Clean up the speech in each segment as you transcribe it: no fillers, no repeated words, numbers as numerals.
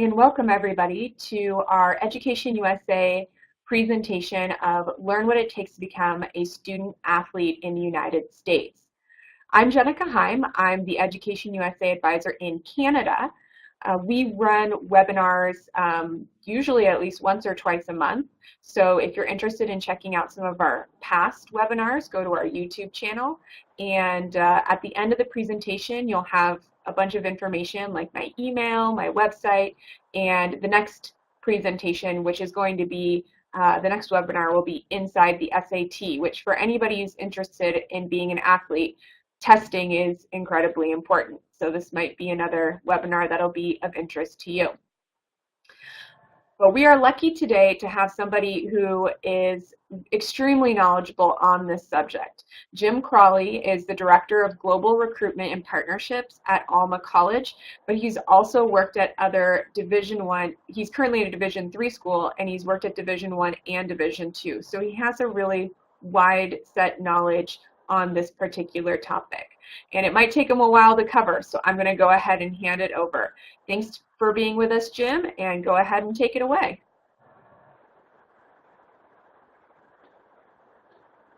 and welcome everybody to our Education USA presentation of Learn What It Takes to Become a Student Athlete in the United States. I'm Jenica Heim. I'm the Education USA advisor in Canada. We run webinars usually at least once or twice a month. So if you're interested in checking out some of our past webinars, go to our YouTube channel. And at the end of the presentation, you'll have a bunch of information like my email, my website, and the next presentation, which is going to be the next webinar will be Inside the SAT, which for anybody who's interested in being an athlete, testing is incredibly important. So this might be another webinar that'll be of interest to you. But we are lucky today to have somebody who is extremely knowledgeable on this subject. Jim Crawley is the Director of Global Recruitment and Partnerships at Alma College, but he's also worked at other Division I. He's currently at a Division III school, and he's worked at Division I and Division II. So he has a really wide set knowledge on this particular topic. And it might take him a while to cover, so I'm going to go ahead and hand it over. Thanks for being with us, Jim, and go ahead and take it away.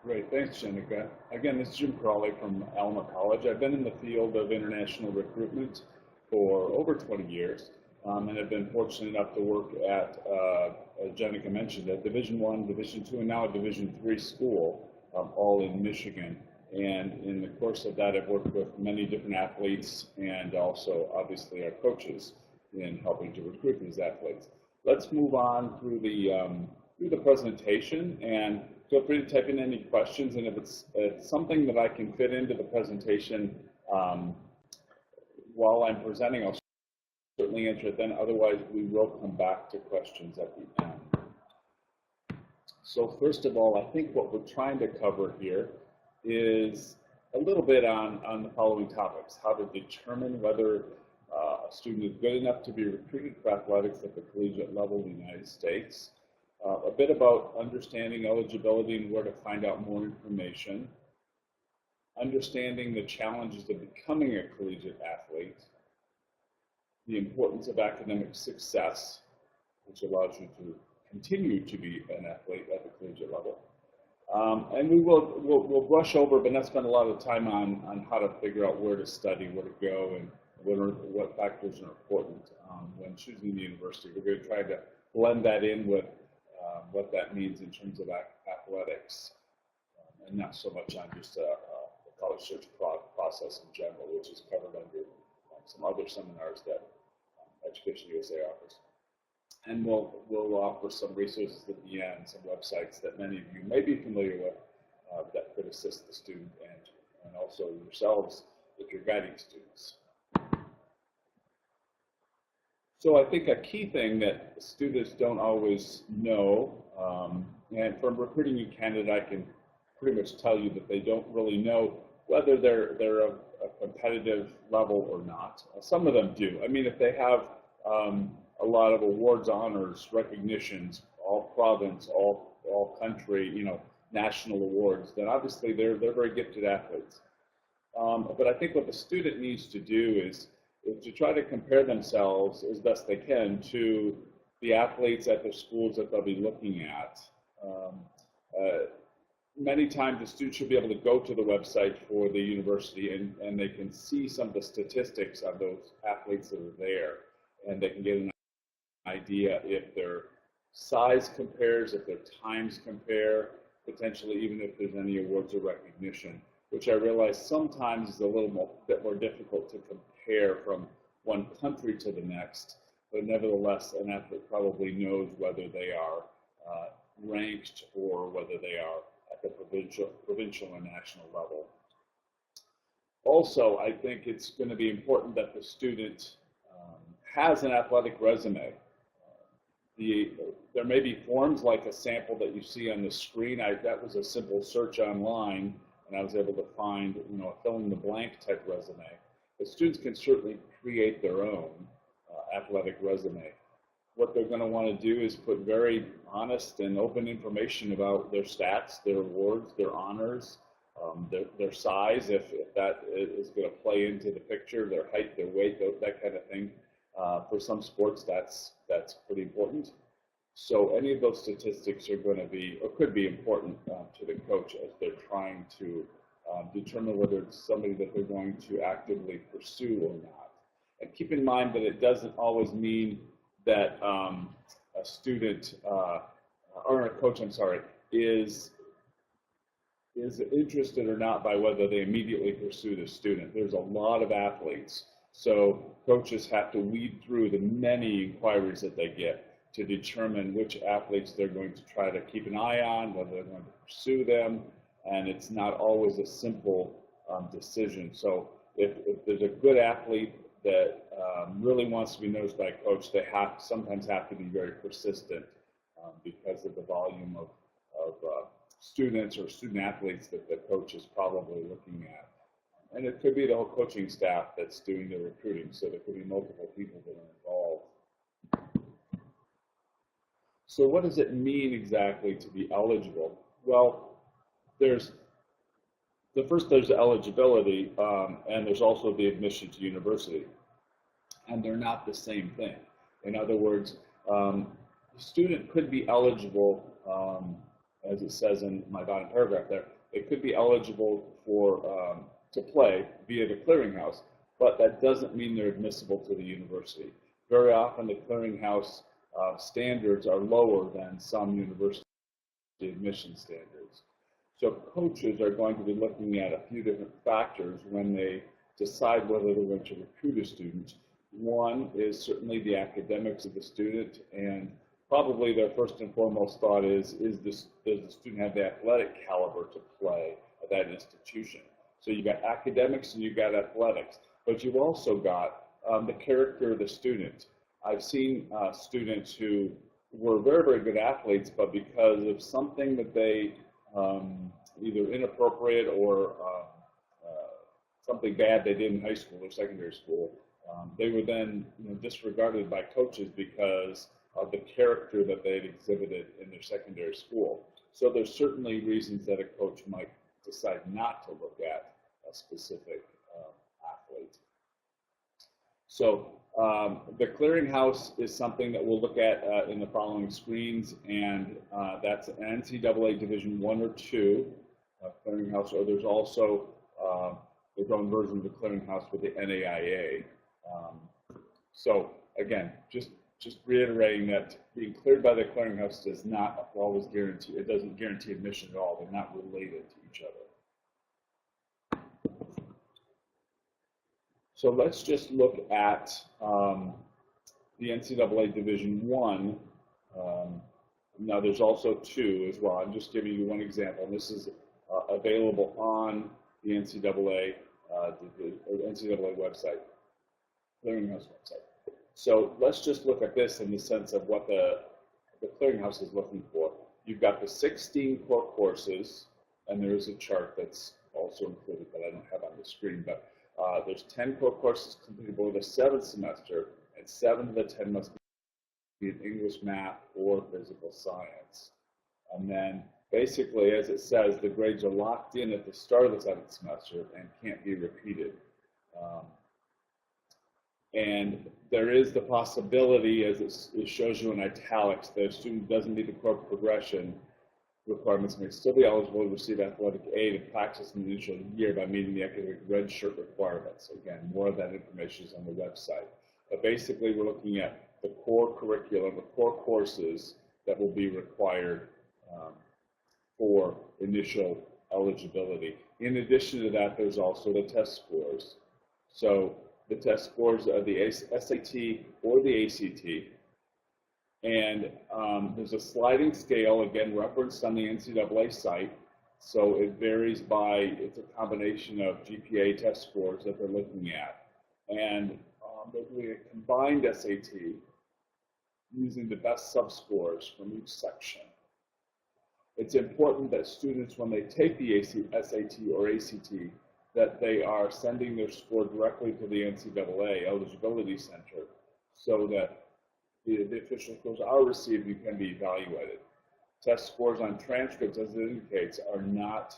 Great, thanks, Jenica. Again, this is Jim Crawley from Alma College. I've been in the field of international recruitment for over 20 years, and I've been fortunate enough to work at, as Jenica mentioned, a Division I, Division II, and now a Division III school, all in Michigan. And in the course of that, I've worked with many different athletes and also, obviously, our coaches in helping to recruit these athletes. Let's move on through the presentation, and feel free to type in any questions. And if it's something that I can fit into the presentation while I'm presenting, I'll certainly answer it then. Otherwise, we will come back to questions at the end. So first of all, I think what we're trying to cover here is a little bit on the following topics: how to determine whether a student is good enough to be recruited for athletics at the collegiate level in the United States, a bit about understanding eligibility and where to find out more information, understanding the challenges of becoming a collegiate athlete, the importance of academic success, which allows you to continue to be an athlete at the collegiate level. And we'll brush over, but not spend a lot of time on how to figure out where to study, where to go, and what factors are important when choosing the university. We're going to try to blend that in with what that means in terms of athletics, and not so much on just the college search process in general, which is covered under some other seminars that Education USA offers. And we'll offer some resources at the end, some websites that many of you may be familiar with that could assist the student and also yourselves if you're guiding students. So I think a key thing that students don't always know, and from recruiting in Canada, I can pretty much tell you that they don't really know whether they're a competitive level or not. Some of them do. I mean, if they have a lot of awards, honors, recognitions, all province, all country, national awards, then obviously they're very gifted athletes. But I think what the student needs to do is to try to compare themselves as best they can to the athletes at the schools that they'll be looking at. Many times the student should be able to go to the website for the university and they can see some of the statistics of those athletes that are there, and they can get an idea if their size compares, if their times compare, potentially even if there's any awards or recognition, which I realize sometimes is a little bit more difficult to compare from one country to the next, but nevertheless an athlete probably knows whether they are ranked or whether they are at the provincial or national level. Also, I think it's going to be important that the student has an athletic resume. There may be forms like a sample that you see on the screen. That was a simple search online, and I was able to find a fill-in-the-blank type resume. But students can certainly create their own athletic resume. What they're going to want to do is put very honest and open information about their stats, their awards, their honors, their size, if that is going to play into the picture, their height, their weight, that kind of thing. For some sports, that's pretty important. So any of those statistics are going to be, or could be important to the coach as they're trying to determine whether it's somebody that they're going to actively pursue or not. And keep in mind that it doesn't always mean that a student, or a coach, I'm sorry, is interested or not by whether they immediately pursue the student. There's a lot of athletes, so coaches have to weed through the many inquiries that they get to determine which athletes they're going to try to keep an eye on, whether they're going to pursue them, and it's not always a simple decision. So if there's a good athlete that really wants to be noticed by a coach, they sometimes have to be very persistent because of the volume of students or student athletes that the coach is probably looking at. And it could be the whole coaching staff that's doing the recruiting, so there could be multiple people that are involved. So what does it mean exactly to be eligible? Well, there's eligibility, and there's also the admission to university, and they're not the same thing. In other words, the student could be eligible, as it says in my bottom paragraph there, it could be eligible for to play via the clearinghouse, but that doesn't mean they're admissible to the university. Very often the clearinghouse standards are lower than some university admission standards. So coaches are going to be looking at a few different factors when they decide whether they're going to recruit a student. One is certainly the academics of the student, and probably their first and foremost thought is does the student have the athletic caliber to play at that institution? So you've got academics and you've got athletics, but you've also got the character of the student. I've seen students who were very, very good athletes, but because of something that they either inappropriate or something bad they did in high school or secondary school, they were then disregarded by coaches because of the character that they had exhibited in their secondary school. So there's certainly reasons that a coach might decide not to look at a specific athlete. So the clearinghouse is something that we'll look at in the following screens, and that's an NCAA Division I or II clearinghouse, or there's also their own version of the clearinghouse with the NAIA. So again, just reiterating that being cleared by the clearinghouse does not always guarantee, it doesn't guarantee admission at all. They're not related to each other. So let's just look at the NCAA Division I. Now there's also II as well. I'm just giving you one example. And this is available on the NCAA website, clearinghouse website. So let's just look at this in the sense of what the clearinghouse is looking for. You've got the 16 core courses, and there is a chart that's also included that I don't have on the screen, but there's 10 core courses completed over the 7th semester, and 7 of the 10 must be in English, math, or physical science. And then basically, as it says, the grades are locked in at the start of the 7th semester and can't be repeated. And there is the possibility, as it shows you in italics, that a student doesn't meet the core progression requirements may still be eligible to receive athletic aid and practice in the initial year by meeting the academic red shirt requirements. Again, more of that information is on the website. But basically, we're looking at the core curriculum, the core courses that will be required for initial eligibility. In addition to that, there's also the test scores. So the test scores are the SAT or the ACT. And there's a sliding scale, again, referenced on the NCAA site. So it varies by, it's a combination of GPA test scores that they're looking at. And they're doing a combined SAT using the best subscores from each section. It's important that students, when they take the SAT or ACT, that they are sending their score directly to the NCAA Eligibility Center so that the official scores are received and can be evaluated. Test scores on transcripts, as it indicates, are not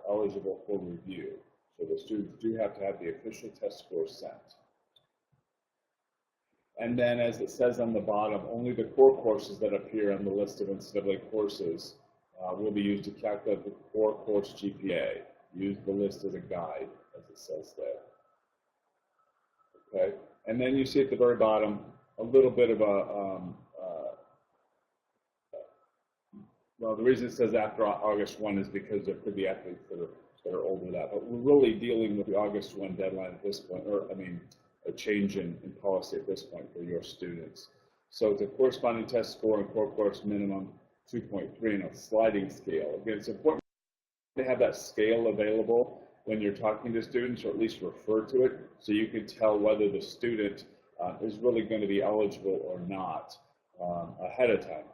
eligible for review. So the students do have to have the official test scores sent. And then, as it says on the bottom, only the core courses that appear on the list of NCAA courses will be used to calculate the core course GPA. Use the list as a guide, as it says there. Okay, and then you see at the very bottom a little bit of a, well, the reason it says after August 1 is because there could be athletes that are older than that, but we're really dealing with the August 1 deadline at this point, or I mean, a change in policy at this point for your students. So it's a corresponding test score and core course minimum 2.3 in a sliding scale. Again, it's important to have that scale available when you're talking to students, or at least refer to it, so you can tell whether the student is really going to be eligible or not ahead of time.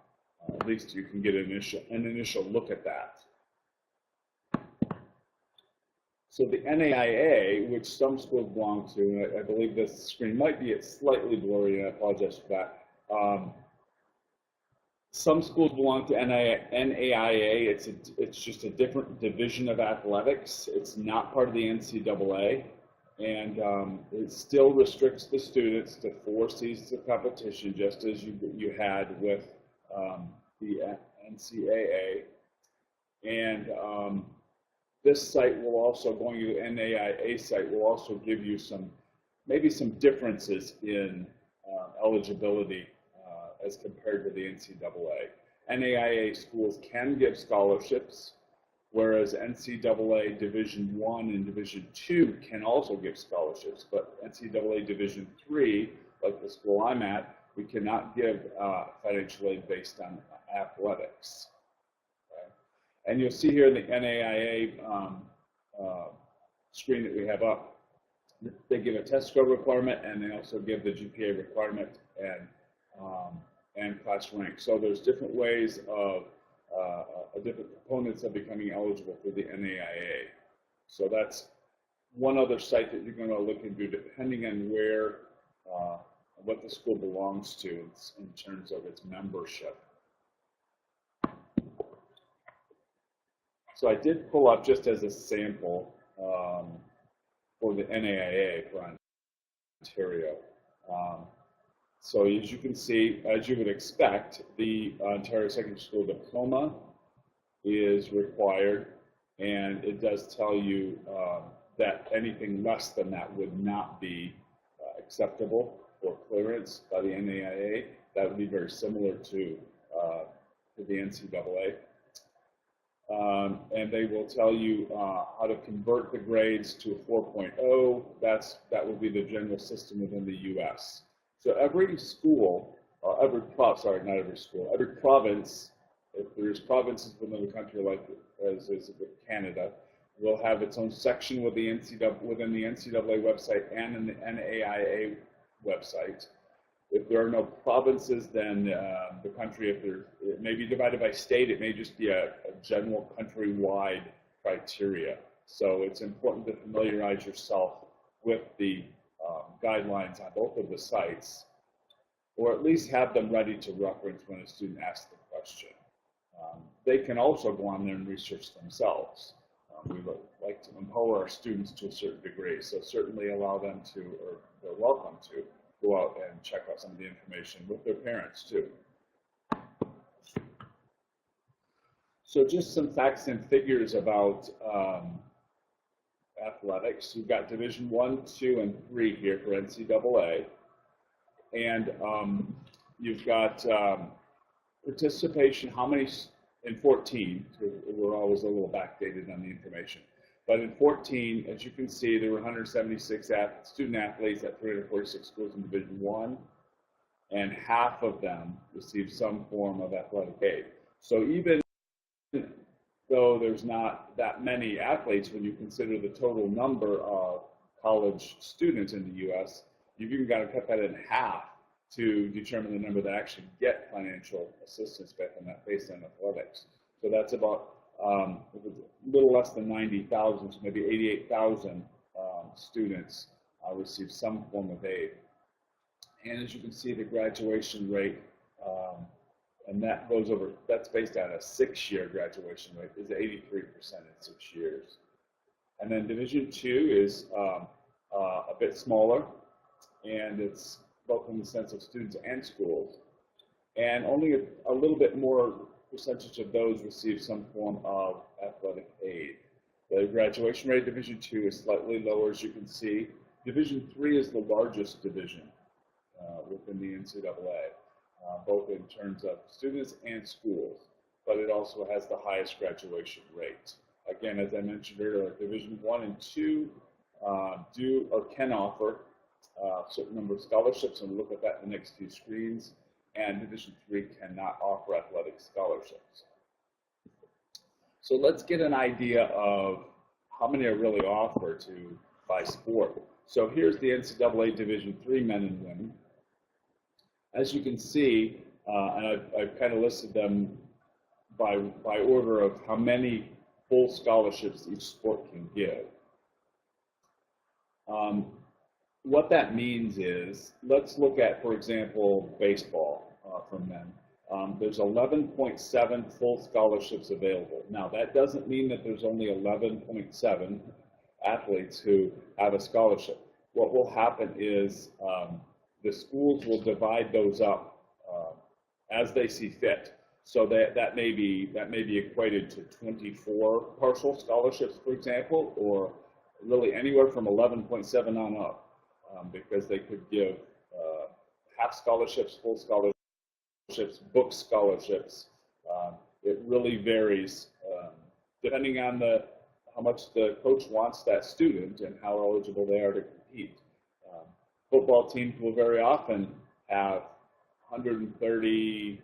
At least you can get an initial look at that. So the NAIA, which some schools belong to, and I believe this screen might be slightly blurry, and I apologize for that. Some schools belong to NAIA. It's just a different division of athletics. It's not part of the NCAA, and it still restricts the students to 4 seasons of competition, just as you had with the NCAA. And this site will also, going to the NAIA site, will also give you maybe some differences in eligibility as compared to the NCAA. NAIA schools can give scholarships, whereas NCAA Division I and Division II can also give scholarships, but NCAA Division III, like the school I'm at, we cannot give financial aid based on athletics. And you'll see here in the NAIA screen that we have up, they give a test score requirement, and they also give the GPA requirement and class rank. So there's different ways of different components of becoming eligible for the NAIA. So that's one other site that you're going to look into, depending on where what the school belongs to in terms of its membership. So I did pull up, just as a sample, for the NAIA for Ontario. So as you can see, as you would expect, the Ontario Secondary School Diploma is required, and it does tell you that anything less than that would not be acceptable for clearance by the NAIA. That would be very similar to the NCAA. And they will tell you how to convert the grades to a 4.0. That would be the general system within the U.S. So every school, every province, if there's provinces within the country, like as is with Canada, will have its own section within the NCAA website and in the NAIA website. If there are no provinces, then the country, it may be divided by state, it may just be a general countrywide criteria. So it's important to familiarize yourself with the guidelines on both of the sites, or at least have them ready to reference when a student asks the question. They can also go on there and research themselves. We would like to empower our students to a certain degree, so certainly allow them to, or they're welcome to, go out and check out some of the information with their parents too. So just some facts and figures about athletics. You've got Division I, II, and III here for NCAA, and you've got participation, how many, in 14, we're always a little backdated on the information, but in 14, as you can see, there were 176 student athletes at 346 schools in Division I, and half of them received some form of athletic aid. So even though there's not that many athletes, when you consider the total number of college students in the U.S., you've even got to cut that in half to determine the number that actually get financial assistance based on athletics. So that's about a little less than 90,000, so maybe 88,000 students receive some form of aid. And as you can see, the graduation rate, and that goes over, that's based on a 6-year graduation rate, is 83% in 6 years. And then Division II is a bit smaller, and it's both in the sense of students and schools. And only a little bit more percentage of those receive some form of athletic aid. The graduation rate Division II is slightly lower, as you can see. Division III is the largest division within the NCAA, both in terms of students and schools, but it also has the highest graduation rate. Again, as I mentioned earlier, Division I and II do or can offer a certain number of scholarships, and we'll look at that in the next few screens, and Division III cannot offer athletic scholarships. So let's get an idea of how many are really offered by sport. So here's the NCAA Division III men and women. As you can see, and I've kind of listed them by order of how many full scholarships each sport can give. What that means is, let's look at, for example, baseball for men. There's 11.7 full scholarships available. Now, that doesn't mean that there's only 11.7 athletes who have a scholarship. What will happen is the schools will divide those up as they see fit. So that may be equated to 24 partial scholarships, for example, or really anywhere from 11.7 on up, because they could give half scholarships, full scholarships, book scholarships. It really varies depending on how much the coach wants that student and how eligible they are to compete. Football teams will very often have 130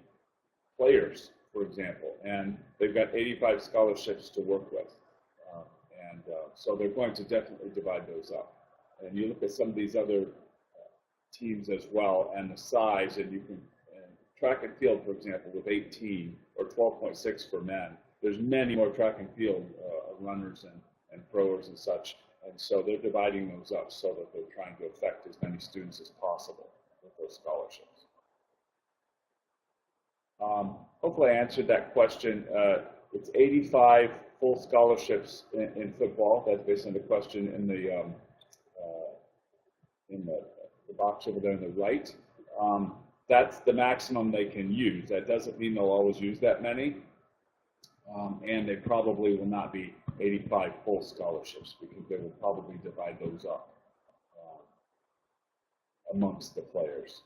players, for example, and they've got 85 scholarships to work with. So they're going to definitely divide those up. And you look at some of these other teams as well and the size, and you can, track and field, for example, with 18 or 12.6 for men. There's many more track and field runners and throwers and such. And so they're dividing those up so that they're trying to affect as many students as possible with those scholarships. Hopefully I answered that question. It's 85 full scholarships in football. That's based on the question in the box over there on the right. That's the maximum they can use. That doesn't mean they'll always use that many. And they probably will not be 85 full scholarships because they will probably divide those up amongst the players.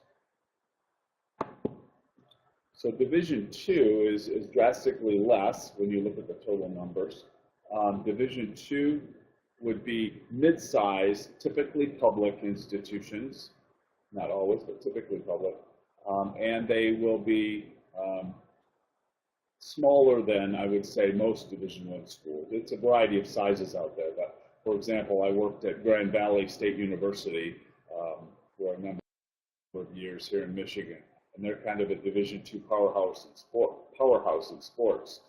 So Division II is drastically less when you look at the total numbers. Division II would be mid-sized, typically public institutions, not always, but typically public, and they will be smaller than, I would say, most Division I schools. It's a variety of sizes out there, but for example, I worked at Grand Valley State University for a number of years here in Michigan, and they're kind of a Division II powerhouse in sports,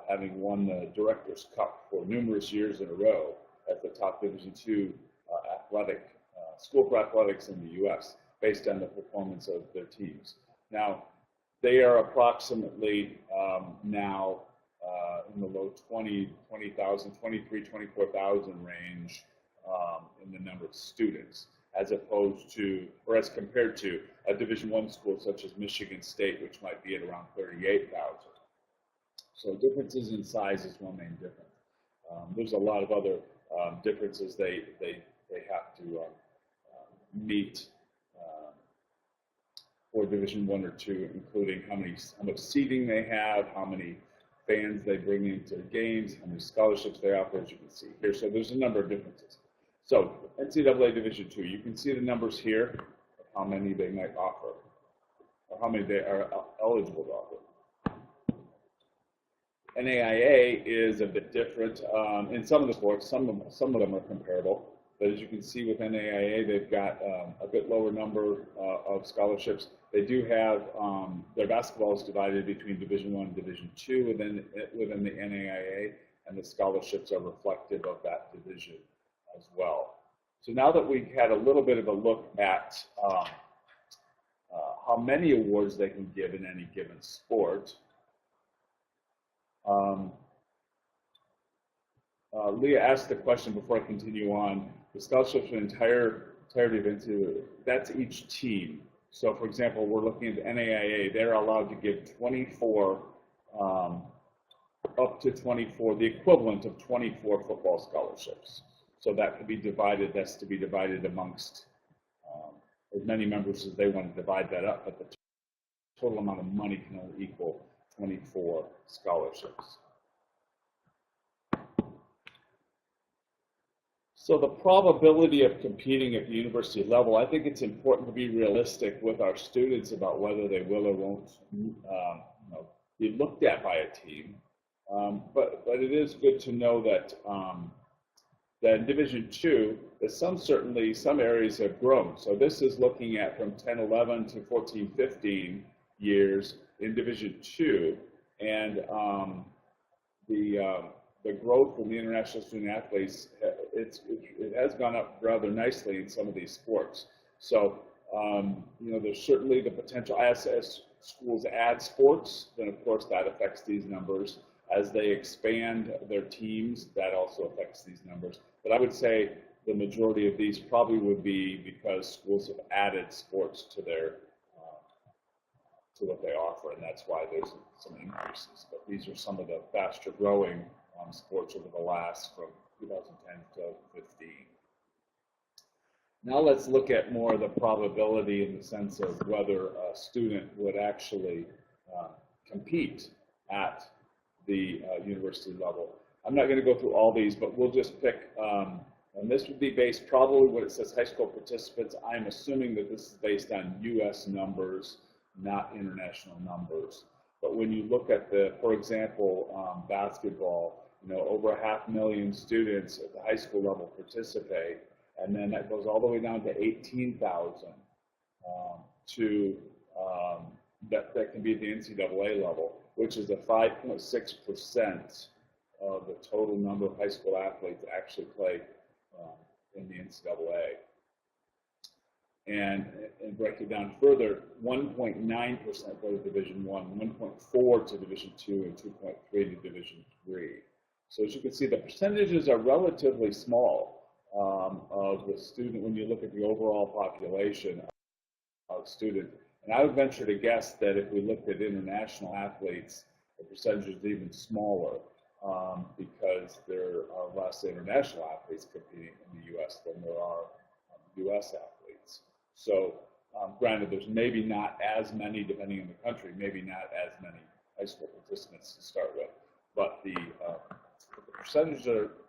having won the Director's Cup for numerous years in a row as the top Division II school for athletics in the U.S. based on the performance of their teams. Now, they are approximately now in the low 20,000, 23, 24,000 range in the number of students, as opposed to, or as compared to a Division I school such as Michigan State, which might be at around 38,000. So differences in size is one main difference. There's a lot of other differences they have to meet for Division I or II, including how much seating they have, how many fans they bring into games, how many scholarships they offer, as you can see here. So there's a number of differences. So NCAA Division II, you can see the numbers here of how many they might offer, or how many they are eligible to offer. NAIA is a bit different in some of the sports. Some of them are comparable. But as you can see with NAIA, they've got a bit lower number of scholarships. They do have, their basketball is divided between Division I and Division II within the NAIA, and the scholarships are reflective of that division as well. So now that we've had a little bit of a look at how many awards they can give in any given sport, Leah asked the question before I continue on. The scholarships for the entirety of NCAA, that's each team. So, for example, we're looking at the NAIA. They're allowed to give 24, up to 24, the equivalent of 24 football scholarships. So that could be divided. That's to be divided amongst as many members as they want to divide that up, but the total amount of money can only equal 24 scholarships. So the probability of competing at the university level, I think it's important to be realistic with our students about whether they will or won't be looked at by a team. But it is good to know that that in Division II, that some areas have grown. So this is looking at from 10-11 to 14-15 years in Division II, and the growth in the international student athletes, it has gone up rather nicely in some of these sports. So there's certainly the potential as schools add sports, then of course that affects these numbers. As they expand their teams, that also affects these numbers. But I would say the majority of these probably would be because schools have added sports to their to what they offer, and that's why there's some increases. But these are some of the faster growing sports over the last from 2010 to 15. Now let's look at more of the probability in the sense of whether a student would actually compete at the university level. I'm not going to go through all these, but we'll just pick, and this would be based probably when it says high school participants. I'm assuming that this is based on U.S. numbers, not international numbers. But when you look at for example, basketball, over 500,000 students at the high school level participate, and then that goes all the way down to 18,000 that can be at the NCAA level, which is a 5.6% of the total number of high school athletes that actually play in the NCAA. And break it down further, 1.9% go to Division I, 1.4 to Division II, and 2.3 to Division III. So as you can see, the percentages are relatively small of the student when you look at the overall population of students. And I would venture to guess that if we looked at international athletes, the percentage is even smaller because there are less international athletes competing in the U.S. than there are U.S. athletes. So granted, there's maybe not as many, depending on the country, maybe not as many high school participants to start with, but the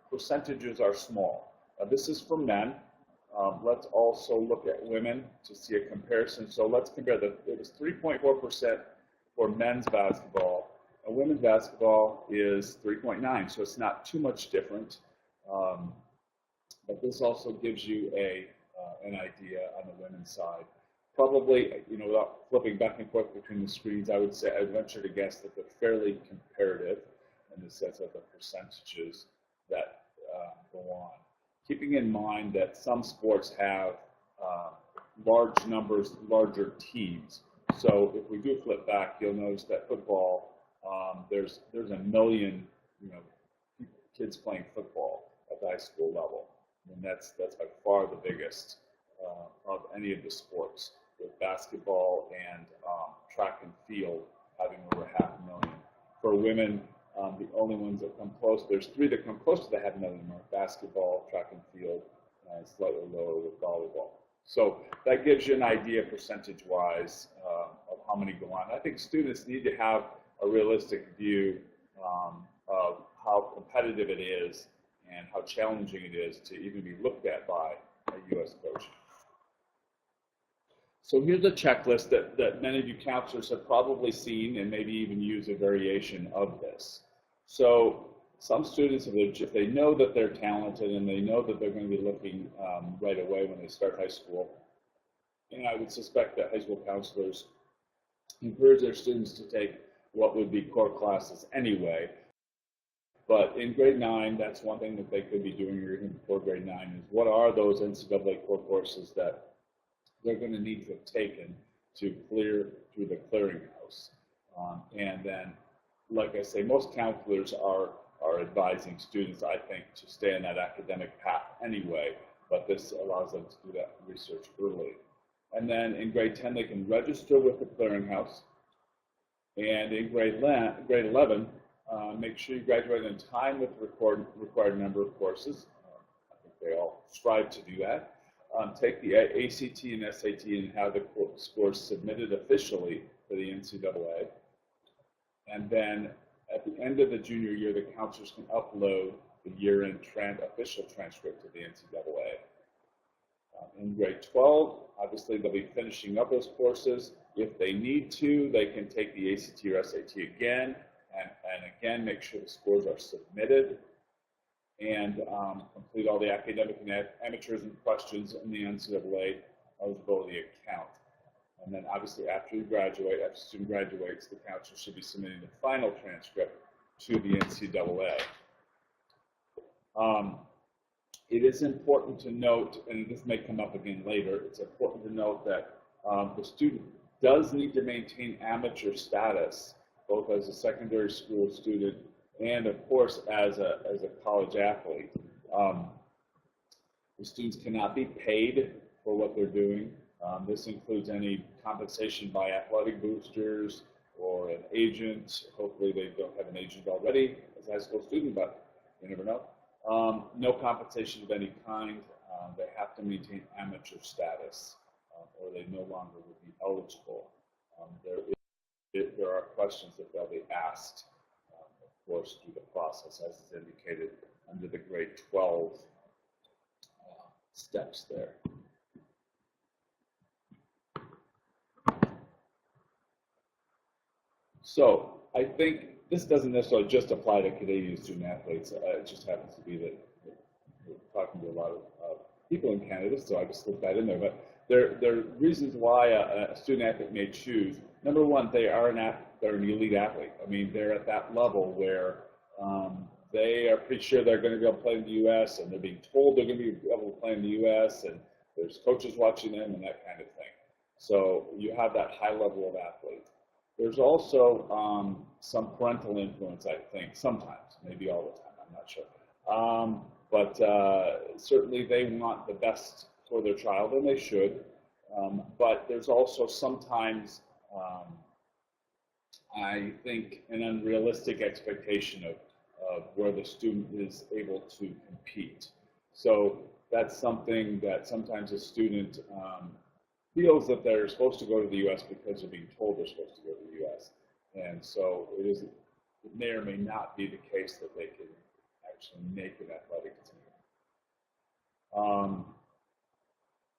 percentages are small. This is for men. Let's also look at women to see a comparison. So let's compare it was 3.4% for men's basketball. Women's basketball is 3.9%, so it's not too much different. But this also gives you an idea on the women's side. Probably, without flipping back and forth between the screens, I would venture to guess that they're fairly comparative in the sense of the percentages that go on. Keeping in mind that some sports have large numbers, larger teams. So if we do flip back, you'll notice that football, there's 1 million kids playing football at the high school level, and that's by far the biggest of any of the sports, with basketball and track and field having over 500,000. For women, the only ones that come close, there's 3 that come close to the 500,000 mark: basketball, track and field, and slightly lower with volleyball. So that gives you an idea percentage-wise of how many go on. I think students need to have a realistic view of how competitive it is and how challenging it is to even be looked at by a U.S. coach. So here's a checklist that many of you counselors have probably seen and maybe even use a variation of this. So some students, if they know that they're talented and they know that they're going to be looking right away when they start high school, and I would suspect that high school counselors encourage their students to take what would be core classes anyway. But in grade 9, that's one thing that they could be doing, or even before grade 9, is what are those NCAA core courses that they're going to need to have taken to clear through the clearinghouse. And then, like I say, most counselors are advising students, I think, to stay on that academic path anyway, but this allows them to do that research early. And then in grade 10, they can register with the clearinghouse. And in grade 11, make sure you graduate in time with the required number of courses. I think they all strive to do that. Take the ACT and SAT and have the scores submitted officially to the NCAA. And then at the end of the junior year, the counselors can upload the year-end official transcript to the NCAA. In grade 12, obviously they'll be finishing up those courses. If they need to, they can take the ACT or SAT again, and again make sure the scores are submitted, and complete all the academic and amateurism questions in the NCAA eligibility account. And then obviously after the student graduates, the counselor should be submitting the final transcript to the NCAA. It is important to note, and this may come up again later, it's important to note that the student does need to maintain amateur status, both as a secondary school student and, of course, as a college athlete. The students cannot be paid for what they're doing. This includes any compensation by athletic boosters or an agent. Hopefully they don't have an agent already as a high school student, but you never know. No compensation of any kind. They have to maintain amateur status, or they no longer would be eligible. There are questions that they'll be asked, of course, through the process, as is indicated under the grade 12 steps there. So I think this doesn't necessarily just apply to Canadian student athletes. It just happens to be that we're talking to a lot of people in Canada, so I just slipped that in there. But there are reasons why a student athlete may choose. Number one, they're an elite athlete. I mean, they're at that level where they are pretty sure they're going to be able to play in the U.S., and they're being told they're going to be able to play in the U.S., and there's coaches watching them and that kind of thing. So you have that high level of athlete. There's also some parental influence, I think, sometimes, maybe all the time, I'm not sure. But certainly they want the best for their child, and they should. But there's also sometimes, I think, an unrealistic expectation of where the student is able to compete. So that's something that sometimes a student feels that they're supposed to go to the U.S. because they're being told they're supposed to go to the U.S. And so it may or may not be the case that they can actually make an athletic team.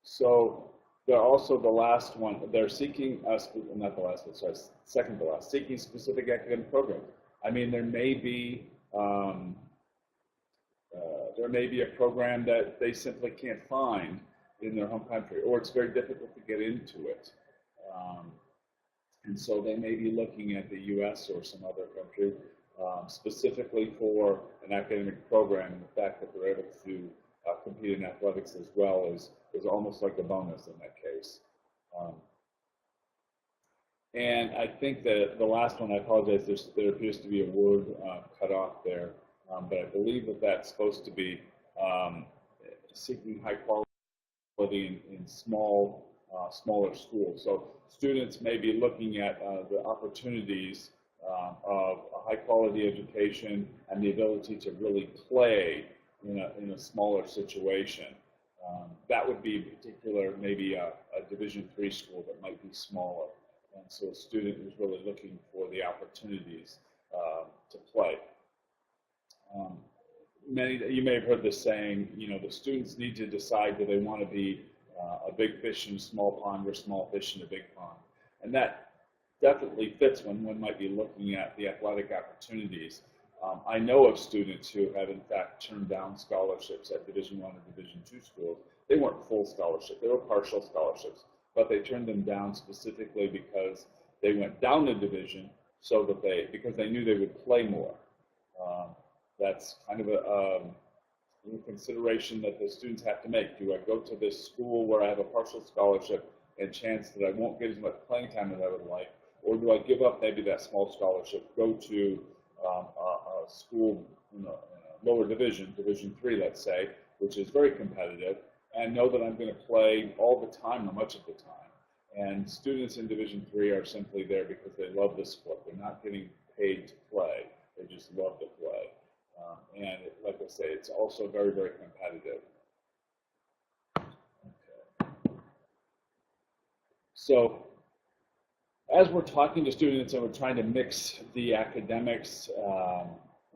So they're also the last one. They're seeking, not the last one, sorry, second to last, seeking specific academic programs. I mean, there may be a program that they simply can't find in their home country, or it's very difficult to get into it. And so they may be looking at the U.S. or some other country specifically for an academic program. The fact that they're able to compete in athletics as well is almost like a bonus in that case. And I think that the last one, I apologize, there appears to be a word cut off there, but I believe that that's supposed to be seeking high quality in smaller schools. So students may be looking at the opportunities of a high quality education and the ability to really play in a smaller situation. That would be in particular maybe a Division III school that might be smaller. And so a student is really looking for the opportunities to play. You may have heard this saying, the students need to decide do they want to be a big fish in a small pond or a small fish in a big pond. And that definitely fits when one might be looking at the athletic opportunities. I know of students who have in fact turned down scholarships at Division I or Division II schools. They weren't full scholarships, they were partial scholarships, but they turned them down specifically because they went down a division because they knew they would play more. That's kind of a consideration that the students have to make. Do I go to this school where I have a partial scholarship and chance that I won't get as much playing time as I would like, or do I give up maybe that small scholarship, go to a school in a lower division, Division III, let's say, which is very competitive, and know that I'm going to play all the time or much of the time, And students in Division III are simply there because they love the sport. They're not getting paid to play. They just love to play. And like I say, it's also very, very competitive. Okay. So as we're talking to students and we're trying to mix the academics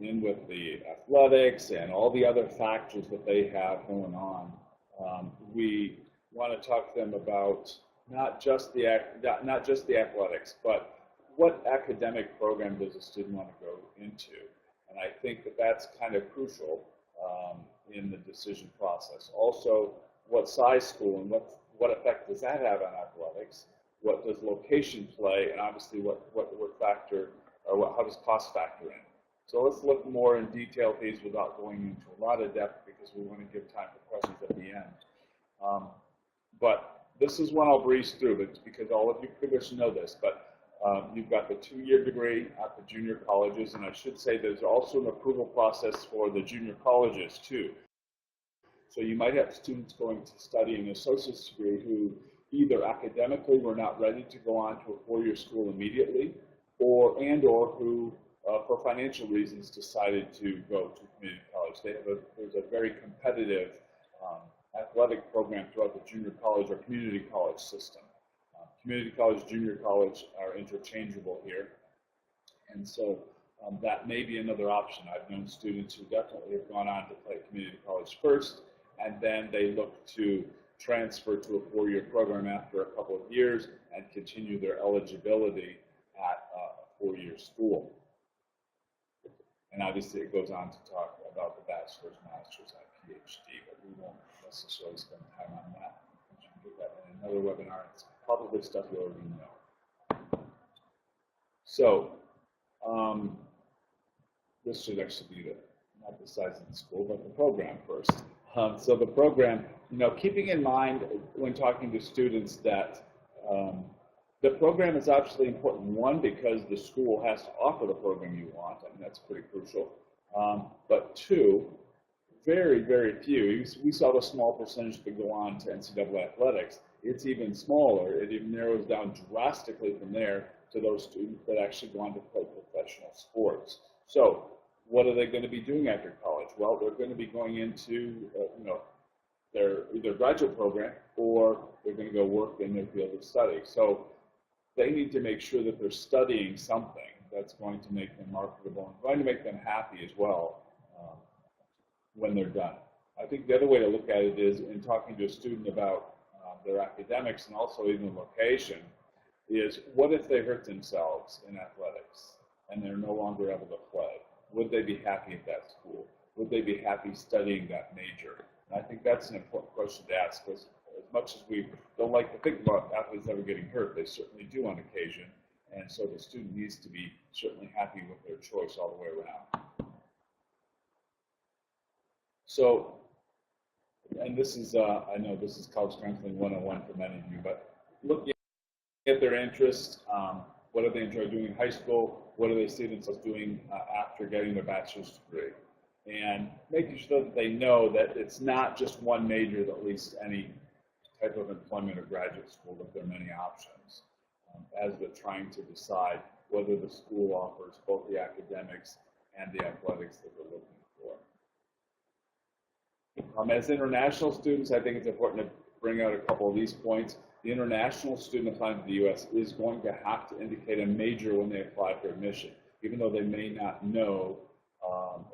in with the athletics and all the other factors that they have going on, we want to talk to them about not just the athletics, but what academic program does a student want to go into? And I think that that's kind of crucial in the decision process. Also, what size school and what effect does that have on athletics? What does location play? And obviously, what factor, or how does cost factor in? So let's look more in detail at these without going into a lot of depth because we want to give time for questions at the end. But this is one I'll breeze through, but because all of you pretty much know this, but you've got the 2-year degree at the junior colleges, and I should say there's also an approval process for the junior colleges too. So you might have students going to study an associate's degree who either academically were not ready to go on to a 4-year school immediately, or who, for financial reasons, decided to go to community college. There's a very competitive athletic program throughout the junior college or community college system. Community college, junior college are interchangeable here, and so that may be another option. I've known students who definitely have gone on to play community college first, and then they look to transfer to a 4-year program after a couple of years and continue their eligibility at a 4-year school. And obviously it goes on to talk about the bachelor's, master's, and PhD, but we won't necessarily spend time on that. We can get that in another webinar. It's probably stuff you already know. So this should actually be not the size of the school, but the program first. So the program, keeping in mind when talking to students that the program is absolutely important. One, because the school has to offer the program you want, and that's pretty crucial. But two, very, very few. We saw the small percentage that go on to NCAA athletics. It's even smaller. It even narrows down drastically from there to those students that actually go on to play professional sports. So what are they going to be doing after college? Well, they're going to be going into, their either graduate program or they're going to go work in their field of study. So they need to make sure that they're studying something that's going to make them marketable and going to make them happy as well when they're done. I think the other way to look at it is in talking to a student about their academics and also even location is what if they hurt themselves in athletics and they're no longer able to play? Would they be happy at that school? Would they be happy studying that major? And I think that's an important question to ask, because as much as we don't like to think about athletes ever getting hurt, they certainly do on occasion. And so the student needs to be certainly happy with their choice all the way around. So, and this is, I know this is college counseling 101 for many of you, but looking at their interests, what do they enjoy doing in high school? What do they see themselves doing after getting their bachelor's degree? And making sure that they know that it's not just one major that leads to any type of employment or graduate school, that there are many options as they're trying to decide whether the school offers both the academics and the athletics that they're looking for. As international students, I think it's important to bring out a couple of these points. The international student applying to the U.S. is going to have to indicate a major when they apply for admission, even though they may not know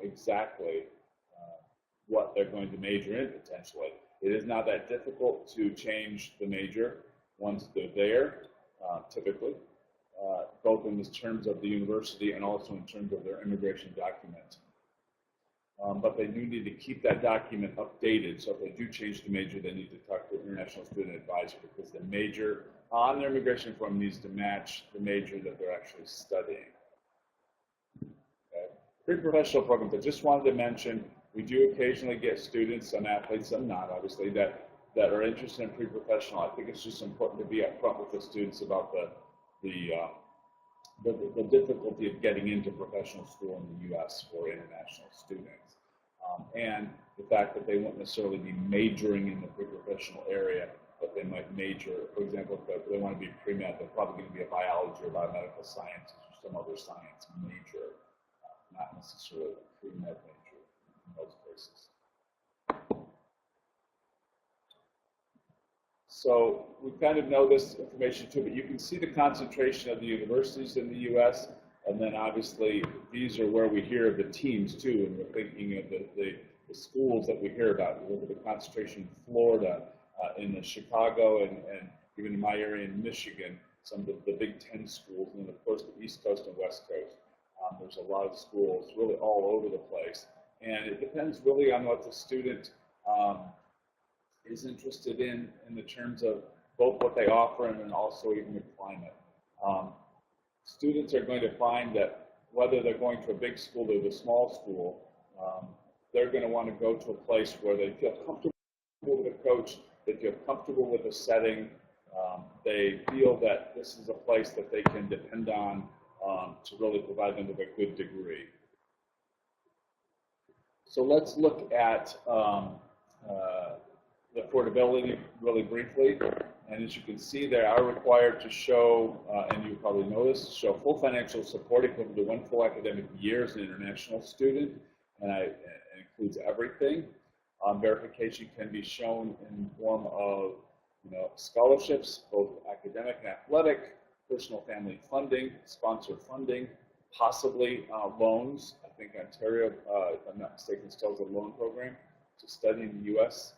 exactly what they're going to major in potentially. It is not that difficult to change the major once they're there, typically, both in terms of the university and also in terms of their immigration document. But they do need to keep that document updated, so if they do change the major, they need to talk to an international student advisor, because the major on their immigration form needs to match the major that they're actually studying. Okay. Pre-professional programs, I just wanted to mention, we do occasionally get students, some athletes, some not, obviously, that are interested in pre-professional. I think it's just important to be upfront with the students about the difficulty of getting into professional school in the U.S. for international students, and the fact that they won't necessarily be majoring in the pre-professional area but they might major. For example, if they want to be pre-med, they're probably going to be a biology or biomedical sciences or some other science major, not necessarily a pre-med major in most cases. So we kind of know this information too, but you can see the concentration of the universities in the U.S., and then obviously these are where we hear of the teams too, and we're thinking of the schools that we hear about. We look at the concentration in Florida, in Chicago, and even in my area in Michigan, some of the Big Ten schools, and then of course the East Coast and West Coast. There's a lot of schools really all over the place, and it depends really on what the student is interested in the terms of both what they offer and then also even the climate. Students are going to find that whether they're going to a big school or the small school, they're going to want to go to a place where they feel comfortable with a coach, they feel comfortable with the setting, they feel that this is a place that they can depend on to really provide them with a good degree. So let's look at the portability really briefly. And as you can see, they are required to show, and you probably know this, show full financial support equivalent to 1 full academic year as an international student, and it includes everything. Verification can be shown in the form of scholarships, both academic and athletic, personal family funding, sponsor funding, possibly loans. I think Ontario, if I'm not mistaken, still has a loan program to study in the U.S.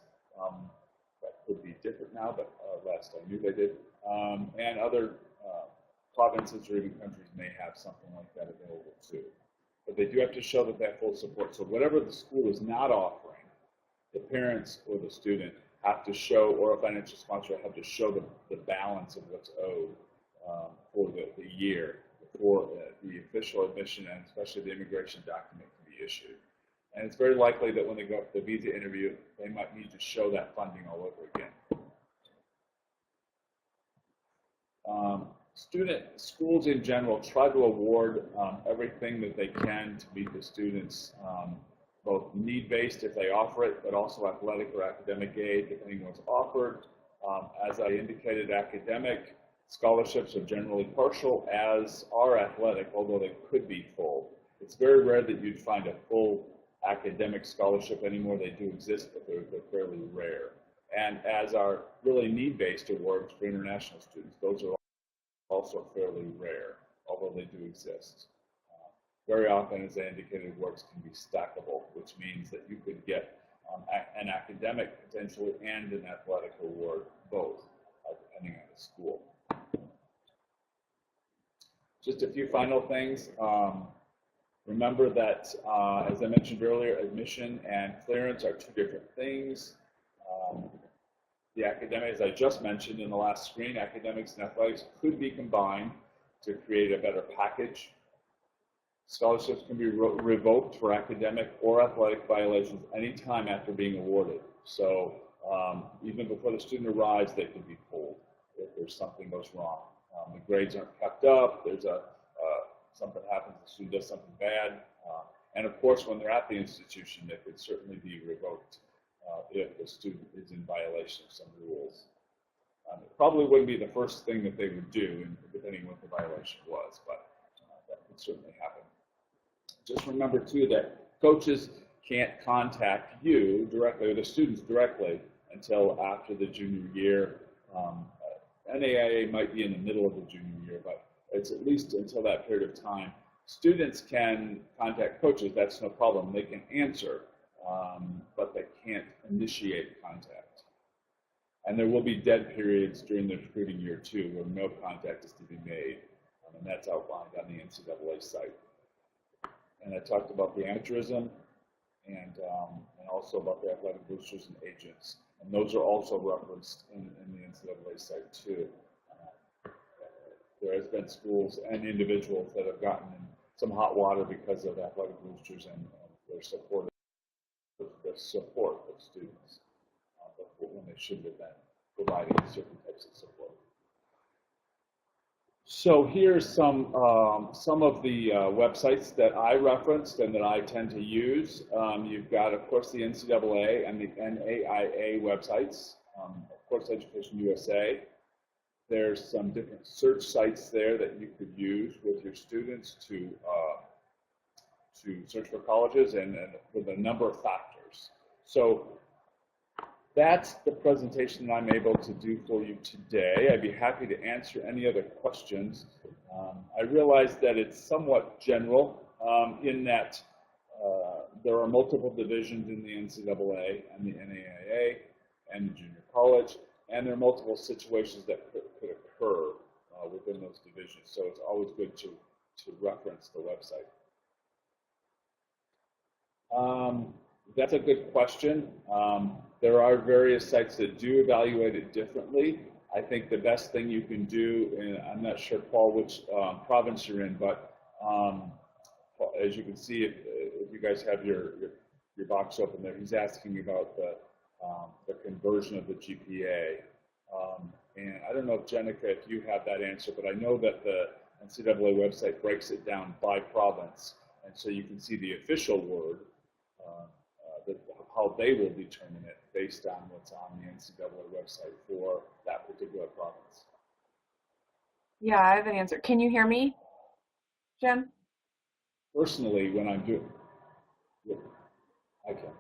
That could be different now, but last I knew they did. And other provinces or even countries may have something like that available too. But they do have to show that they have full support. So whatever the school is not offering, the parents or the student have to show, or a financial sponsor have to show the balance of what's owed for the year before the official admission and especially the immigration document can be issued. And it's very likely that when they go up to the visa interview, they might need to show that funding all over again. Schools in general try to award everything that they can to meet the students, both need-based if they offer it, but also athletic or academic aid depending on what's offered. As I indicated, academic scholarships are generally partial, as are athletic, although they could be full. It's very rare that you'd find a full academic scholarship anymore. They do exist, but they're fairly rare. And as are really need-based awards for international students, those are also fairly rare, although they do exist. Very often, as I indicated, awards can be stackable, which means that you could get an academic potentially and an athletic award, both, depending on the school. Just a few final things. Remember that, as I mentioned earlier, admission and clearance are two different things. The academic, as I just mentioned in the last screen, academics and athletics could be combined to create a better package. Scholarships can be revoked for academic or athletic violations anytime after being awarded. So even before the student arrives, they can be pulled if there's something goes wrong. The grades aren't kept up, there's something happens, the student does something bad, and of course when they're at the institution, they could certainly be revoked if the student is in violation of some rules. It probably wouldn't be the first thing that they would do, depending on what the violation was, but that could certainly happen. Just remember too that coaches can't contact you directly or the students directly until after the junior year. NAIA might be in the middle of the junior year, but it's at least until that period of time. Students can contact coaches, that's no problem. They can answer, but they can't initiate contact. And there will be dead periods during the recruiting year too, where no contact is to be made, and that's outlined on the NCAA site. And I talked about the amateurism and also about the athletic boosters and agents. And those are also referenced in the NCAA site too. There has been schools and individuals that have gotten in some hot water because of athletic boosters and their support of students, but when they should have been providing certain types of support. So here's some of the websites that I referenced and that I tend to use. You've got, of course, the NCAA and the NAIA websites. Of course, Education USA. There's some different search sites there that you could use with your students to search for colleges and with a number of factors. So that's the presentation that I'm able to do for you today. I'd be happy to answer any other questions. I realize that it's somewhat general in that there are multiple divisions in the NCAA and the NAIA and the junior college, and there are multiple situations that could occur within those divisions. So it's always good to reference the website. That's a good question. There are various sites that do evaluate it differently. I think the best thing you can do, and I'm not sure, Paul, which province you're in, but as you can see, if you guys have your box open there, he's asking about the conversion of the GPA. And I don't know if Jenica, if you have that answer, but I know that the NCAA website breaks it down by province, and so you can see the official word, how they will determine it based on what's on the NCAA website for that particular province. Yeah, I have an answer. Can you hear me, Jim? Personally, when I'm doing, I can.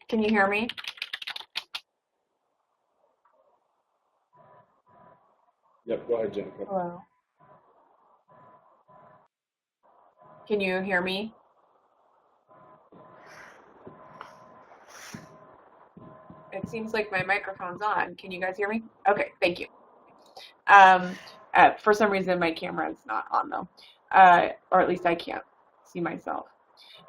Can you hear me? Yep, go ahead, Jennifer. Hello. Can you hear me? It seems like my microphone's on. Can you guys hear me? Okay, thank you. For some reason, my camera is not on though, or at least I can't see myself.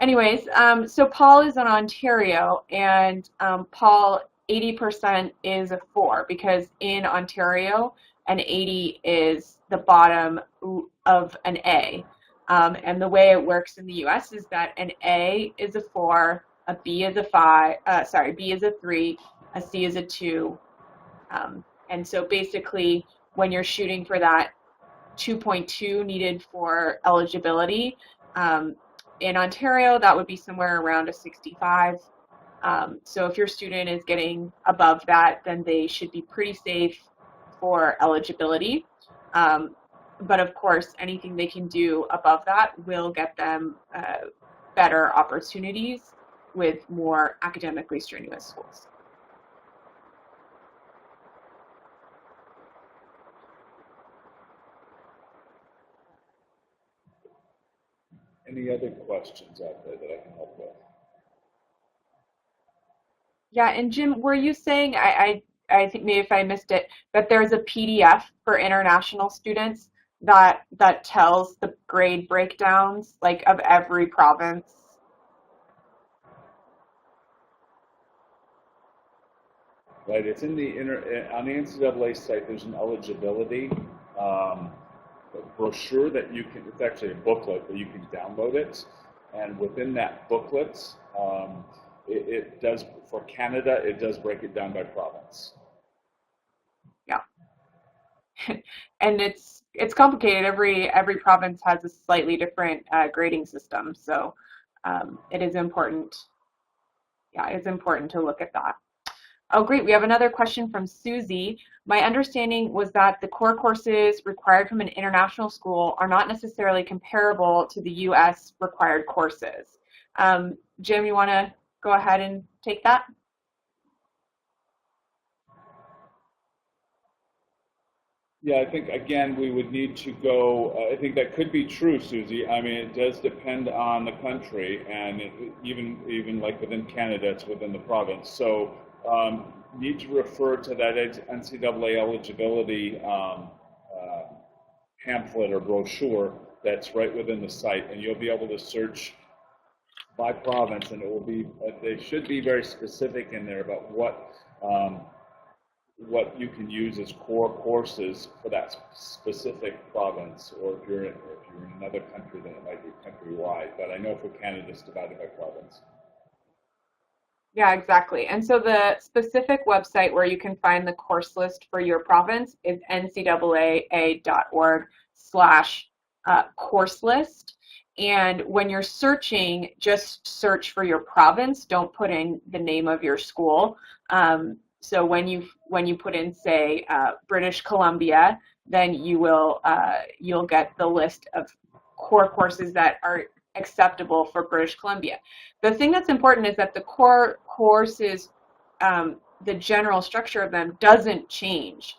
Anyways, so Paul is in Ontario, and Paul, 80% is a 4 because in Ontario, an 80 is the bottom of an A. And the way it works in the US is that an A is a 4, a B is a 5, B is a 3, a C is a 2. And so basically, when you're shooting for that 2.2 needed for eligibility, in Ontario, that would be somewhere around a 65. So if your student is getting above that, then they should be pretty safe for eligibility. But of course, anything they can do above that will get them better opportunities with more academically strenuous schools. Any other questions out there that I can help with? Yeah, and Jim, were you saying, I think maybe if I missed it, that there's a PDF for international students that tells the grade breakdowns, like of every province? Right, it's in the on the NCAA site. There's an eligibility brochure that you can. It's actually a booklet, but you can download it. And within that booklet, it does for Canada. It does break it down by province. Yeah, and it's complicated. Every province has a slightly different grading system, so it is important. Yeah, it's important to look at that. Oh, great. We have another question from Susie. My understanding was that the core courses required from an international school are not necessarily comparable to the U.S. required courses. Jim, you want to go ahead and take that? Yeah, I think, again, we would need to go, I think that could be true, Susie. I mean, it does depend on the country, and even like within Canada, it's within the province. So need to refer to that NCAA eligibility pamphlet or brochure that's right within the site, and you'll be able to search by province, and it will be, they should be very specific in there about what you can use as core courses for that specific province, or if you're in another country, then it might be countrywide. But I know for Canada, it's divided by province. Yeah, exactly. And so the specific website where you can find the course list for your province is ncaa.org/course list. And when you're searching, just search for your province. Don't put in the name of your school. So when you put in, say, British Columbia, then you'll get the list of core courses that are acceptable for British Columbia. The thing that's important is that the core courses, the general structure of them doesn't change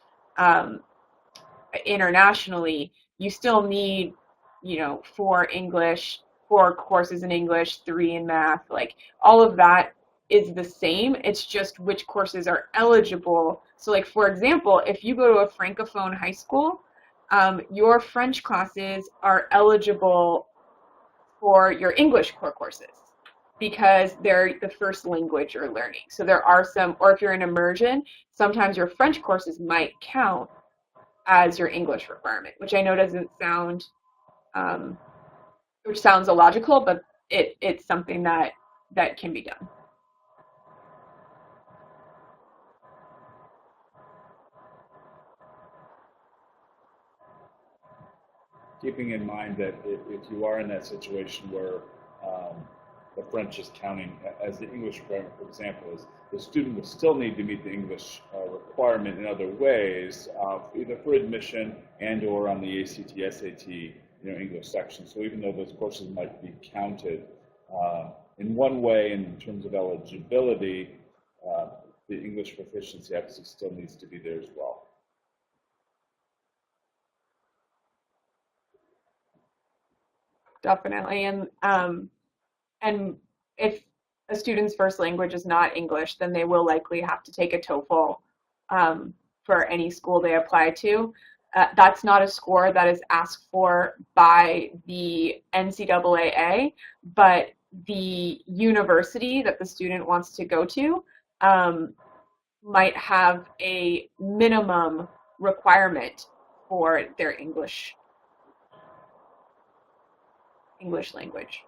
internationally. You still need, 4 courses in English, 3 in math, like all of that is the same. It's just which courses are eligible. So like, for example, if you go to a Francophone high school, your French classes are eligible for your English core courses because they're the first language you're learning. So there are some, or if you're in immersion, sometimes your French courses might count as your English requirement, which I know doesn't sound, which sounds illogical, but it's something that can be done. Keeping in mind that if you are in that situation where the French is counting as the English requirement, for example, is the student will still need to meet the English requirement in other ways, either for admission and or on the ACT, SAT, English section. So even though those courses might be counted in one way in terms of eligibility, the English proficiency obviously still needs to be there as well. Definitely, and if a student's first language is not English, then they will likely have to take a TOEFL for any school they apply to. That's not a score that is asked for by the NCAA, but the university that the student wants to go to might have a minimum requirement for their English language.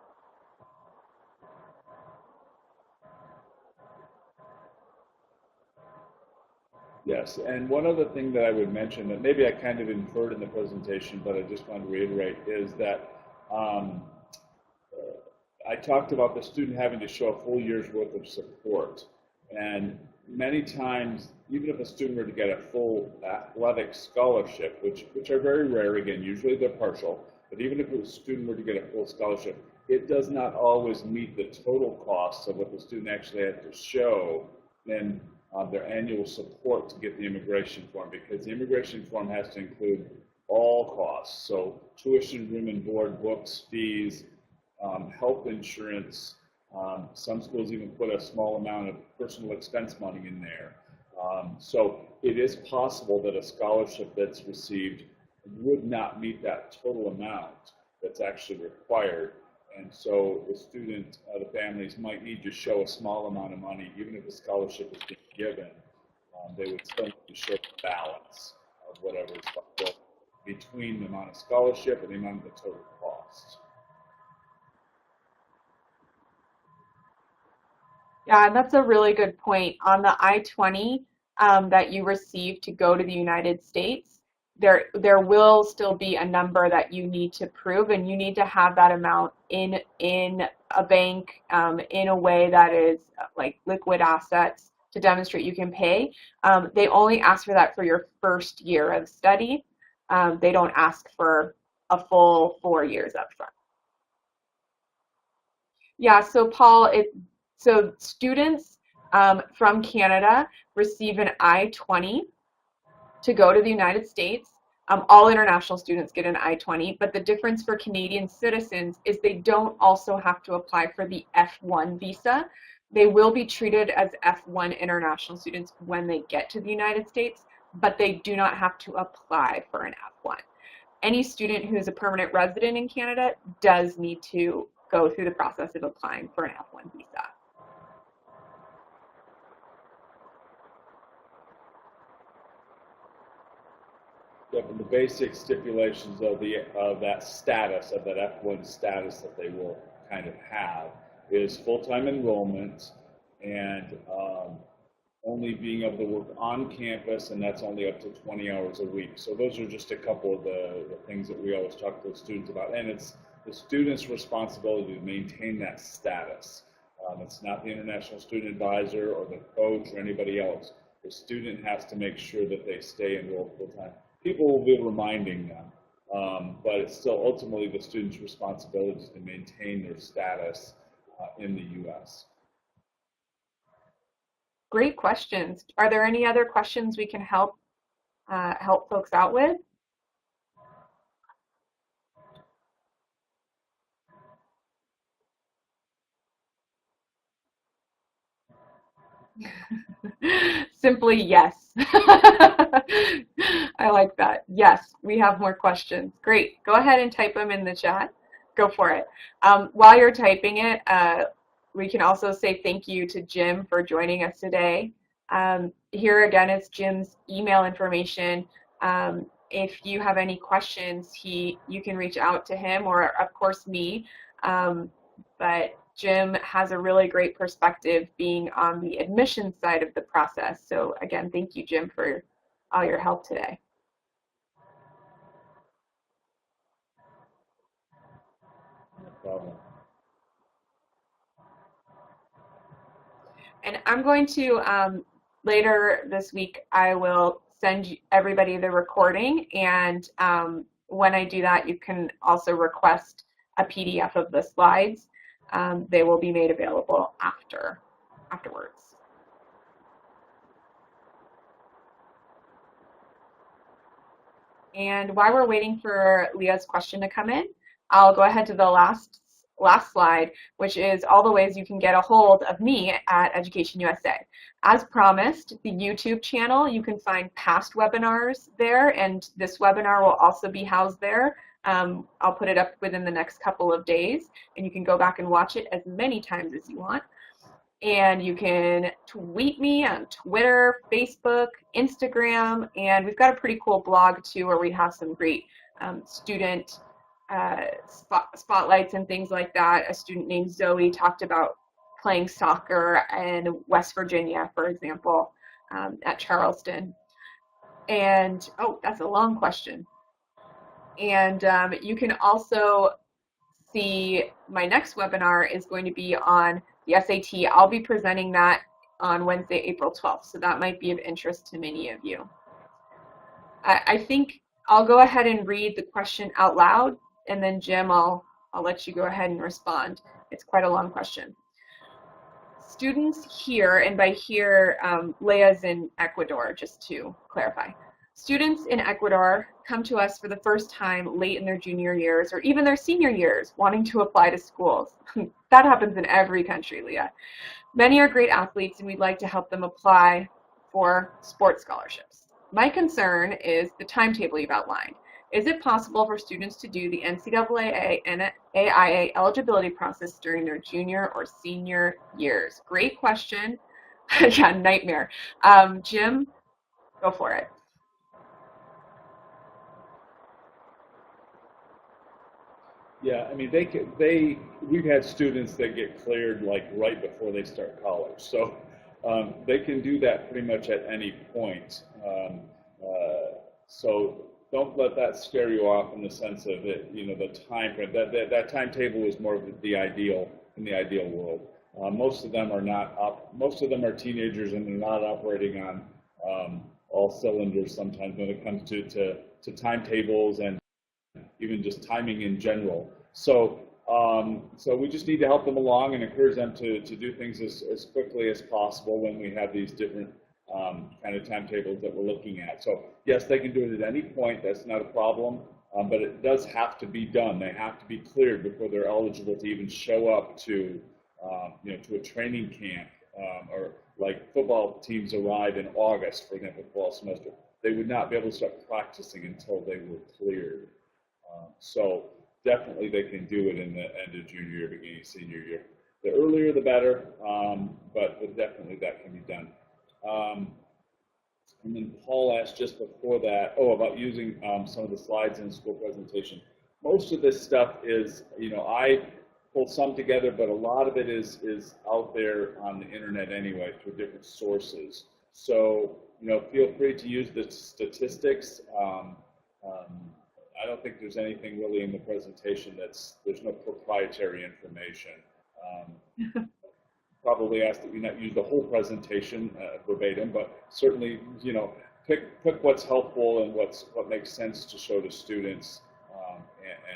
Yes, and one other thing that I would mention that maybe I kind of inferred in the presentation, but I just want to reiterate, is that I talked about the student having to show a full year's worth of support. And many times, even if a student were to get a full athletic scholarship, which are very rare, again, usually they're partial, but even if a student were to get a full scholarship, it does not always meet the total costs of what the student actually had to show in their annual support to get the immigration form, because the immigration form has to include all costs. So tuition, room and board, books, fees, health insurance. Some schools even put a small amount of personal expense money in there. So it is possible that a scholarship that's received would not meet that total amount that's actually required. And so the student, the families might need to show a small amount of money, even if a scholarship is being given. They would still need to show the balance of whatever is between the amount of scholarship and the amount of the total cost. Yeah, and that's a really good point. On the I-20 that you receive to go to the United States, there will still be a number that you need to prove, and you need to have that amount in a bank in a way that is like liquid assets to demonstrate you can pay. They only ask for that for your first year of study. They don't ask for a full 4 years up front. Yeah, so Paul, so students from Canada receive an I-20 to go to the United States. All international students get an I-20, but the difference for Canadian citizens is they don't also have to apply for the F1 visa. They will be treated as F1 international students when they get to the United States, but they do not have to apply for an F1. Any student who is a permanent resident in Canada does need to go through the process of applying for an F1 visa. Yep, and the basic stipulations of that status, of that F1 status that they will kind of have, is full-time enrollment and only being able to work on campus, and that's only up to 20 hours a week. So those are just a couple of the things that we always talk to the students about, and it's the student's responsibility to maintain that status. It's not the international student advisor or the coach or anybody else. The student has to make sure that they stay enrolled full time. People will be reminding them, but it's still ultimately the student's responsibility to maintain their status in the U.S. Great questions. Are there any other questions we can help folks out with? Simply yes. I like that. Yes, we have more questions. Great. Go ahead and type them in the chat. Go for it. While you're typing it, we can also say thank you to Jim for joining us today. Here again is Jim's email information. If you have any questions, you can reach out to him or, of course, me. But Jim has a really great perspective being on the admissions side of the process. So again, thank you, Jim, for all your help today. No problem. And I'm going to, later this week, I will send everybody the recording. And when I do that, you can also request a PDF of the slides. They will be made available afterwards. And while we're waiting for Leah's question to come in, I'll go ahead to the last slide, which is all the ways you can get a hold of me at Education USA. As promised, the YouTube channel, you can find past webinars there, and this webinar will also be housed there. I'll put it up within the next couple of days, and you can go back and watch it as many times as you want. And you can tweet me on Twitter, Facebook, Instagram, and we've got a pretty cool blog too where we have some great student spotlights and things like that. A student named Zoe talked about playing soccer in West Virginia, for example, at Charleston. And, oh, that's a long question. And you can also see my next webinar is going to be on the SAT. I'll be presenting that on Wednesday, April 12th, so that might be of interest to many of you. I think I'll go ahead and read the question out loud, and then Jim, I'll let you go ahead and respond. It's quite a long question. Students here, and by here, Leia's in Ecuador, just to clarify. Students in Ecuador come to us for the first time late in their junior years or even their senior years wanting to apply to schools. That happens in every country, Leah. Many are great athletes and we'd like to help them apply for sports scholarships. My concern is the timetable you've outlined. Is it possible for students to do the NCAA and NAIA eligibility process during their junior or senior years? Great question. Yeah, nightmare. Jim, go for it. Yeah, I mean, we've had students that get cleared like right before they start college, so they can do that pretty much at any point. So don't let that scare you off in the sense of it, you know, the time frame. That timetable is more of the ideal in the ideal world. Most of them are not most of them are teenagers and they're not operating on all cylinders sometimes when it comes to timetables and even just timing in general. So so we just need to help them along and encourage them to do things as quickly as possible when we have these different kind of timetables that we're looking at. So yes, they can do it at any point. That's not a problem, but it does have to be done. They have to be cleared before they're eligible to even show up to you know, to a training camp or like football teams arrive in August, for example, fall semester. They would not be able to start practicing until they were cleared. So definitely they can do it in the end of junior year, beginning of senior year. The earlier the better, but definitely that can be done. And then Paul asked just before that, about using some of the slides in the school presentation. Most of this stuff is, you know, I pulled some together, but a lot of it is out there on the internet anyway through different sources. So, you know, feel free to use the statistics. I don't think there's anything really in the presentation there's no proprietary information. Probably ask that you not use the whole presentation verbatim, but certainly, pick what's helpful and what makes sense to show to students,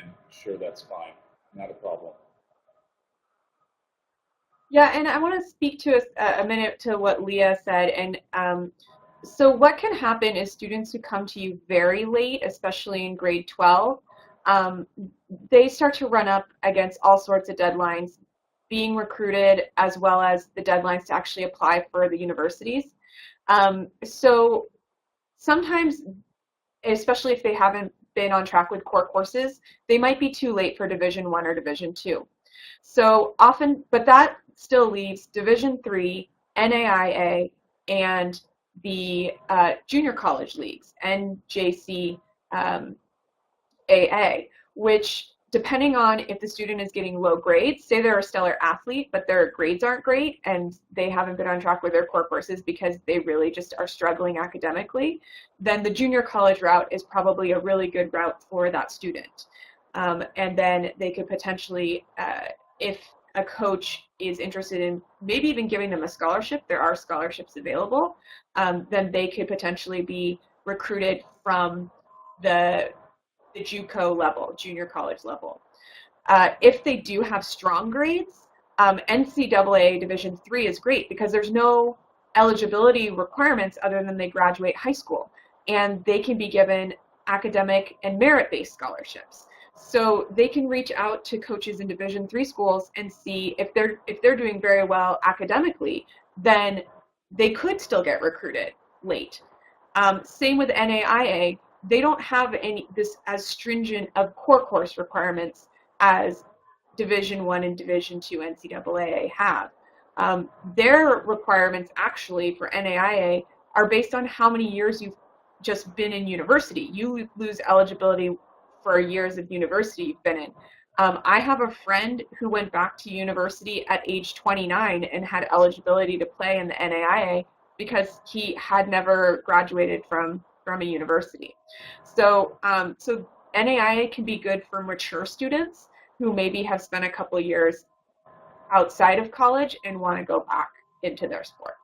and sure, that's fine, not a problem. Yeah, and I want to speak to a minute to what Leah said. And so what can happen is students who come to you very late, especially in grade 12, they start to run up against all sorts of deadlines, being recruited, as well as the deadlines to actually apply for the universities. So sometimes, especially if they haven't been on track with core courses, they might be too late for Division I or Division II. So often, but that still leaves Division III, NAIA, and the junior college leagues, NJCAA, which, depending on if the student is getting low grades, say they're a stellar athlete, but their grades aren't great and they haven't been on track with their core courses because they really just are struggling academically, then the junior college route is probably a really good route for that student. And then they could potentially, if a coach is interested in maybe even giving them a scholarship, there are scholarships available, then they could potentially be recruited from the JUCO level, junior college level. If they do have strong grades, NCAA Division III is great because there's no eligibility requirements other than they graduate high school, and they can be given academic and merit-based scholarships. So they can reach out to coaches in Division III schools and see if they're doing very well academically, then they could still get recruited late. Same with NAIA. They don't have this as stringent of core course requirements as Division I and Division II NCAA have. Their requirements actually for NAIA are based on how many years you've just been in university. You lose eligibility for years of university you've been in. I have a friend who went back to university at age 29 and had eligibility to play in the NAIA because he had never graduated from a university. So, so NAIA can be good for mature students who maybe have spent a couple years outside of college and want to go back into their sport.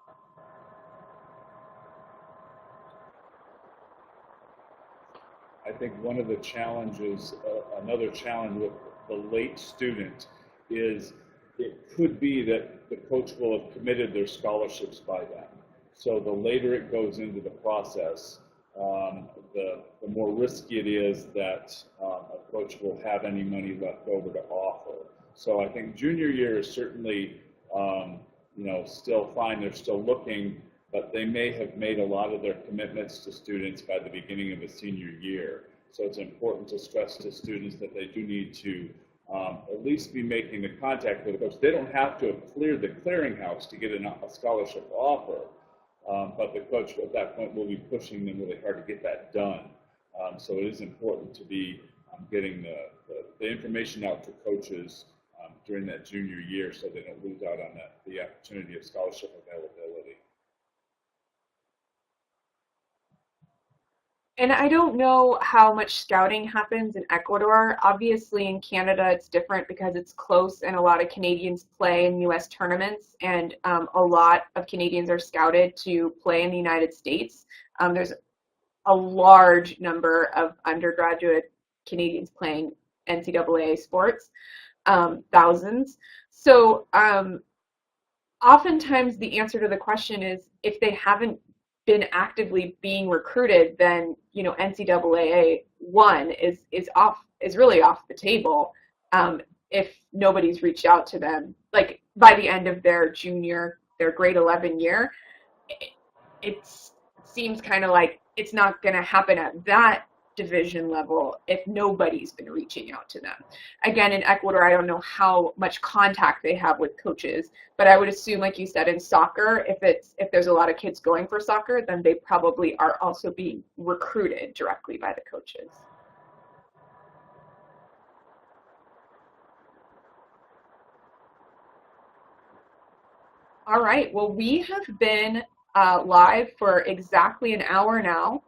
I think one of the challenges, another challenge with the late student is it could be that the coach will have committed their scholarships by then. So the later it goes into the process, the more risky it is that a coach will have any money left over to offer. So I think junior year is certainly, still fine. They're still looking, but they may have made a lot of their commitments to students by the beginning of the senior year. So it's important to stress to students that they do need to at least be making the contact with the coach. They don't have to have cleared the clearinghouse to get a scholarship offer. But the coach at that point will be pushing them really hard to get that done. So it is important to be getting the information out to coaches during that junior year so they don't lose out on the opportunity of scholarship availability. And I don't know how much scouting happens in Ecuador. Obviously in Canada it's different because it's close and a lot of Canadians play in US tournaments, and a lot of Canadians are scouted to play in the United States. There's a large number of undergraduate Canadians playing NCAA sports, thousands. So oftentimes the answer to the question is if they haven't been actively being recruited, then NCAA is really off the table if nobody's reached out to them. Like by the end of their grade 11 year, it seems kind of like it's not going to happen at that division level if nobody's been reaching out to them. Again, in Ecuador, I don't know how much contact they have with coaches, but I would assume, like you said, in soccer, if there's a lot of kids going for soccer, then they probably are also being recruited directly by the coaches. All right, well, we have been live for exactly an hour now.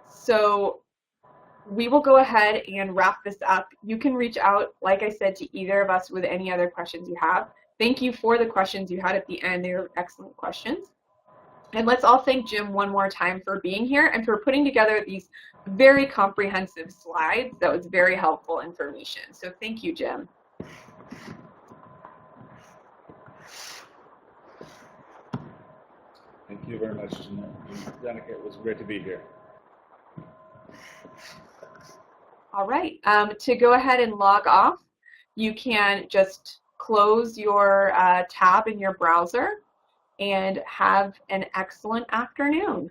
So we will go ahead and wrap this up. You can reach out, like I said, to either of us with any other questions you have. Thank you for the questions you had at the end. They were excellent questions. And let's all thank Jim one more time for being here and for putting together these very comprehensive slides. That was very helpful information. So thank you, Jim. Thank you very much, Danica. It was great to be here. All right. To go ahead and log off, you can just close your tab in your browser and have an excellent afternoon.